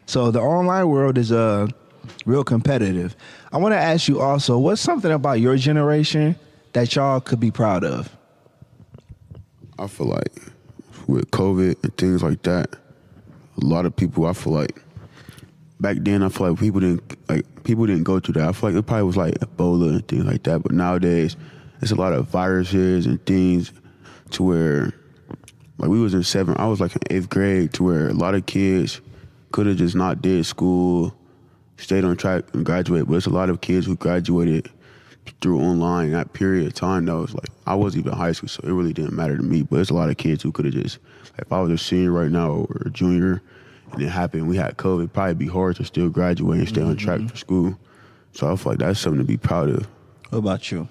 So the online world is real competitive. I want to ask you also, what's something about your generation that y'all could be proud of? I feel like with COVID and things like that, a lot of people, I feel like back then, I feel like people didn't go through that. I feel like it probably was like Ebola and things like that. But nowadays, it's a lot of viruses and things to where, like we was in I was like in 8th grade, to where a lot of kids could have just not did school, stayed on track and graduated. But it's a lot of kids who graduated through online that period of time. Though it's like I wasn't even in high school, so it really didn't matter to me. But it's a lot of kids who could have just, like, if I was a senior right now or a junior, and it happened, we had COVID, it'd probably be hard to still graduate and stay on track for school. So I feel like that's something to be proud of. What about you?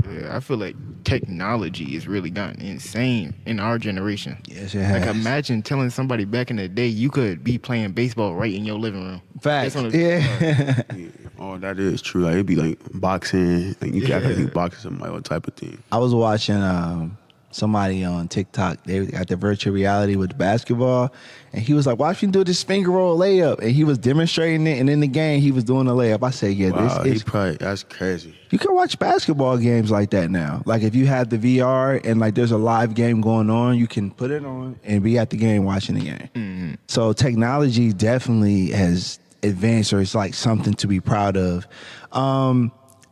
Yeah, I feel like technology has really gotten insane in our generation. Yes, it has. Like, imagine telling somebody back in the day you could be playing baseball right in your living room. Facts. That's on the- Yeah. Yeah, all that is true. Like it'd be like boxing, like you can actually boxing somebody, all type of thing. I was watching somebody on TikTok. They got the virtual reality with basketball, and he was like, "Watch me do this finger roll layup," and he was demonstrating it. And in the game, he was doing a layup. I said, "Yeah, Wow, this is." that's crazy. You can watch basketball games like that now. Like if you have the VR and like there's a live game going on, you can put it on and be at the game watching the game. Mm-hmm. So technology definitely has advanced, or it's like something to be proud of.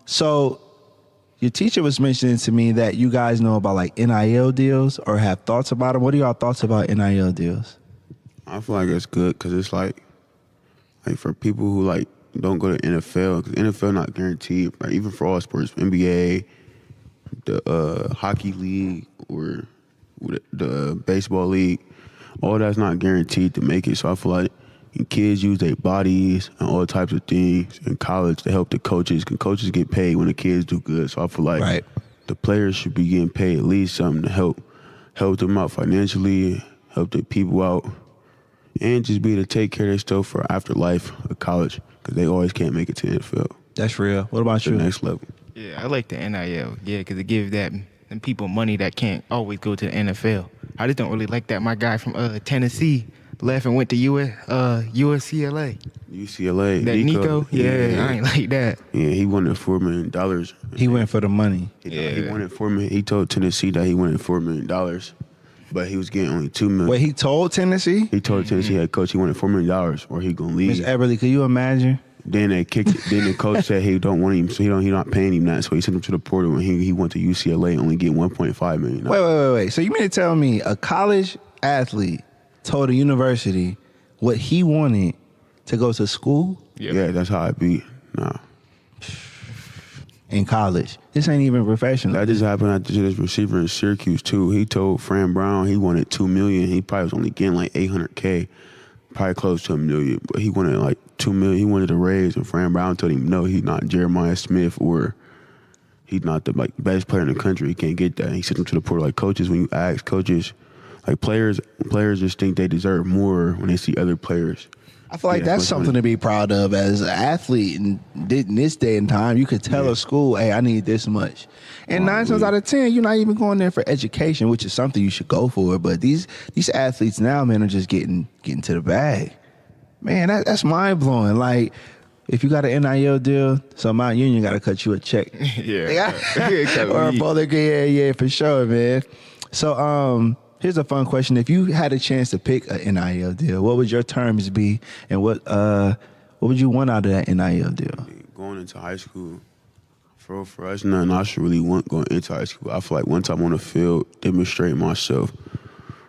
So your teacher was mentioning to me that you guys know about like NIL deals or have thoughts about them. What are y'all thoughts about NIL deals? I feel like it's good because it's like for people who like don't go to NFL, because NFL not guaranteed. Like even for all sports, NBA, the hockey league, or the baseball league, all that's not guaranteed to make it. So I feel like kids use their bodies and all types of things in college to help the coaches. Can coaches get paid when the kids do good? So I feel like the players should be getting paid at least something to help them out financially, help the people out, and just be able to take care of their stuff for afterlife of college, because they always can't make it to the NFL. That's real. What about you? The next level. Yeah, I like the NIL. Yeah, because it gives them people money that can't always go to the NFL. I just don't really like that. My guy from Tennessee left and went to UCLA. UCLA. That Nico? Yeah, I ain't like that. Yeah, he wanted $4 million. He went for the money. He wanted $4 million. He told Tennessee that he wanted $4 million, but he was getting only $2 million. Wait, he told Tennessee? He told Tennessee head coach he wanted $4 million or he gonna leave. Miss Everly, could you imagine? Then they kicked it. Then the coach said he don't want him, so he not paying him that. So he sent him to the portal, and he went to UCLA, only getting $1.5 million. Wait. So you mean to tell me a college athlete told a university what he wanted to go to school? Yep. Yeah, that's how it be. Nah. In college. This ain't even professional. That just happened after this receiver in Syracuse too. He told Fran Brown he wanted $2 million. He probably was only getting like $800K, probably close to $1 million. But he wanted like $2 million. He wanted to raise, and Fran Brown told him no, he's not Jeremiah Smith, or he's not the best player in the country. He can't get that. And he sent him to the portal. Like coaches, when you ask coaches, like players just think they deserve more when they see other players. I feel like that's something to be proud of as an athlete. And in this day and time, you could tell a school, hey, I need this much. And 9 times out of 10, you're not even going there for education, which is something you should go for. But these athletes now, man, are just getting to the bag. Man, that's mind-blowing. Like, if you got an NIL deal, so Mount Union got to cut you a check. Yeah. Or a Bowler, yeah, for sure, man. So, here's a fun question. If you had a chance to pick an NIL deal, what would your terms be, and what would you want out of that NIL deal? Going into high school, for us, nothing I should really want going into high school. I feel like once I'm on the field, demonstrating myself,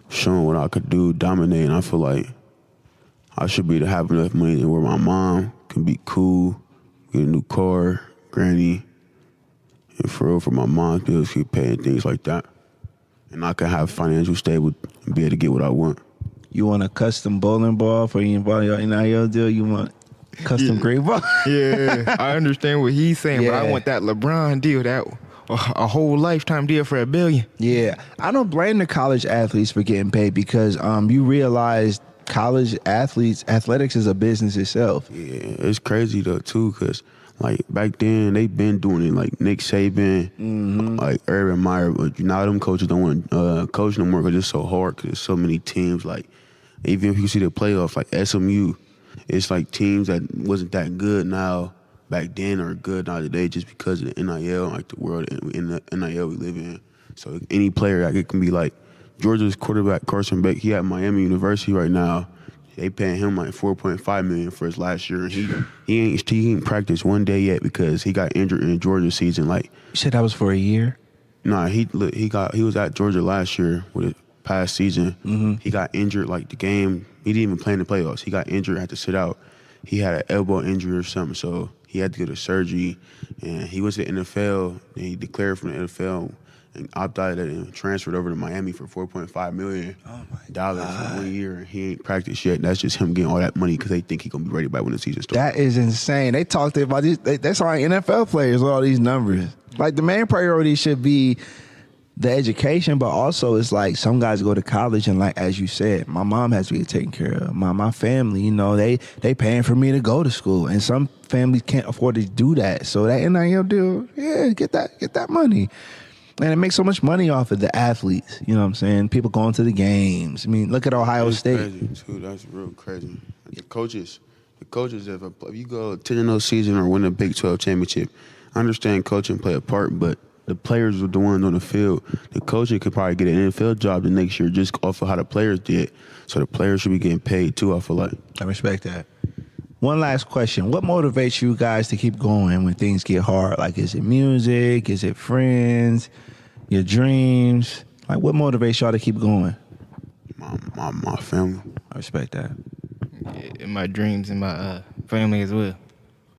showing what I could do, dominating, I feel like I should be to have enough money where my mom can be cool, get a new car, granny, and for my mom's bills, keep paying, things like that. And I can have financial stable and be able to get what I want. You want a custom bowling ball for your NIL deal? You want custom green ball? Yeah, I understand what he's saying, but I want that LeBron deal, that a whole lifetime deal for $1 billion. Yeah, I don't blame the college athletes for getting paid, because you realize college athletics is a business itself. Yeah, it's crazy though too, because like back then they been doing it, like Nick Saban, like Urban Meyer, but now them coaches don't want to coach no more because it's so hard, because there's so many teams. Like even if you see the playoffs, like SMU it's like teams that wasn't that good now back then are good now today just because of the NIL, like the world in the NIL we live in. So any player, like it can be like Georgia's quarterback Carson Beck. He at Miami University right now. They paying him like $4.5 million for his last year. He ain't practiced one day yet because he got injured in Georgia season. Like You said that was for a year? nah, he was at Georgia last year with the past season. Mm-hmm. He got injured like the game. He didn't even play in the playoffs. He got injured, had to sit out. He had an elbow injury or something, so he had to go to surgery. And he was at the NFL. And he declared from the NFL and opted out and transferred over to Miami for $4.5 million for 1 year. He ain't practiced yet. That's just him getting all that money because they think he gonna be ready by when the season starts. That is insane. They talked about these. That's why NFL players with all these numbers. Like the main priority should be the education, but also it's like some guys go to college and like as you said, my mom has to be taken care of. My family, you know, they paying for me to go to school, and some families can't afford to do that. So that NIL deal, yeah, get that money. And it makes so much money off of the athletes. You know what I'm saying? People going to the games. I mean, look at Ohio That's State. crazy, too. That's real crazy. The coaches, if you go 10-0 season or win a Big 12 championship, I understand coaching play a part, but the players are the ones on the field. The coaching could probably get an NFL job the next year just off of how the players did. So the players should be getting paid too, I feel like. I respect that. One last question. What motivates you guys to keep going when things get hard? Like, is it music? Is it friends? Your dreams? Like, what motivates y'all to keep going? My family. I respect that. Yeah, my dreams and my family as well.